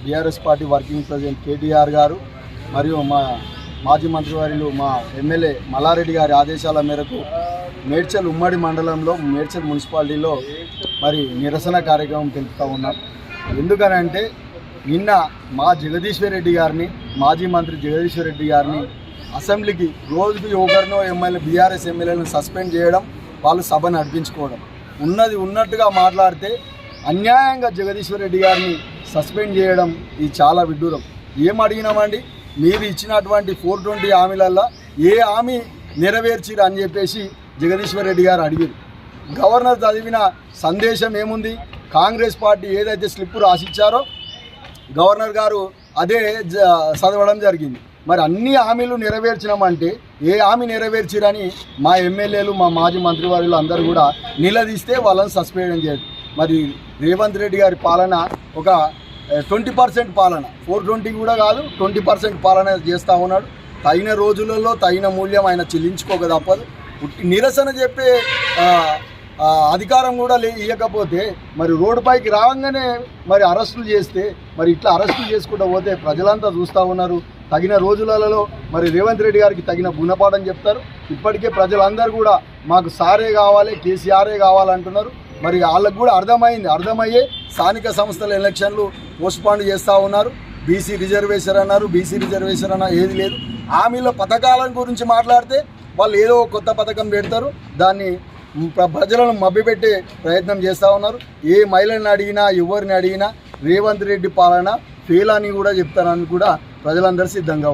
BRS party working president KTR గారు మరియు మా మాజీ మంత్రివర్యులు మా ఎమ్మెల్యే మల్లారెడ్డి గారి ఆదేశాల మేరకు మేడ్చల్ ఉమ్మడి మండలంలో మేడ్చల్ మున్సిపాలిటీలో మరి నిరసన కార్యక్రమం తెలుపుతూ ఉన్నాం. ఎందుకనంటే నిన్న మా జగదీశ్వర్ రెడ్డి గారిని, మాజీ మంత్రి జగదీశ్వర్ రెడ్డి గారిని అసెంబ్లీకి రోజుకి ఒకరినో ఎమ్మెల్యే బీఆర్ఎస్ ఎమ్మెల్యేలను సస్పెండ్ చేయడం, వాళ్ళు సభ నడిపించుకోవడం, ఉన్నది ఉన్నట్టుగా మాట్లాడితే అన్యాయంగా జగదీశ్వర్ రెడ్డి గారిని సస్పెండ్ చేయడం ఇది చాలా విడ్డూరం. ఏం అడిగినామండి, మీరు ఇచ్చినటువంటి 420 హామీలల్లో ఏ హామీ నెరవేర్చిరు అని చెప్పేసి జగదీశ్వర్ రెడ్డి గారు అడిగారు. గవర్నర్ చదివిన సందేశం ఏముంది, కాంగ్రెస్ పార్టీ ఏదైతే స్లిప్ రాసిచ్చారో గవర్నర్ గారు అదే చదవడం జరిగింది. మరి అన్ని హామీలు నెరవేర్చినామంటే ఏ హామీ నెరవేర్చిరని మా ఎమ్మెల్యేలు, మా మాజీ మంత్రివర్యులు అందరూ కూడా నిలదీస్తే వాళ్ళని సస్పెండ్ చేయదు. మరి రేవంత్ రెడ్డి గారి పాలన ఒక 20% పాలన, 420 కూడా కాదు, 20% పాలన చేస్తూ ఉన్నాడు. తగిన రోజులలో తగిన మూల్యం ఆయన చెల్లించుకోక తప్పదు. నిరసన చెప్పే అధికారం కూడా ఇవ్వకపోతే మరి రోడ్డుపైకి రావంగానే మరి అరెస్టులు చేస్తే, మరి ఇట్లా అరెస్టులు చేసుకుంటూ పోతే ప్రజలంతా చూస్తూ ఉన్నారు. తగిన రోజులలో మరి రేవంత్ రెడ్డి గారికి తగిన గుణపాఠం చెప్తారు. ఇప్పటికే ప్రజలందరూ కూడా మాకు సారే కావాలి, కేసీఆరే కావాలంటున్నారు. మరి వాళ్ళకు కూడా అర్థమయ్యే స్థానిక సంస్థల ఎలక్షన్లు పోస్ట్పోన్ చేస్తూ ఉన్నారు. బీసీ రిజర్వేషన్ అన్నారు, బీసీ రిజర్వేషన్ అన్న ఏది లేదు. హామీల పథకాల గురించి మాట్లాడితే వాళ్ళు ఏదో కొత్త పథకం పెడతారు, దాన్ని ప్రజలను మభ్యపెట్టే ప్రయత్నం చేస్తూ ఉన్నారు. ఏ మహిళని అడిగినా, ఎవరిని అడిగినా రేవంత్ రెడ్డి పాలన ఫెయిల్ అని కూడా చెప్తారని కూడా ప్రజలందరూ సిద్ధంగా ఉన్నారు.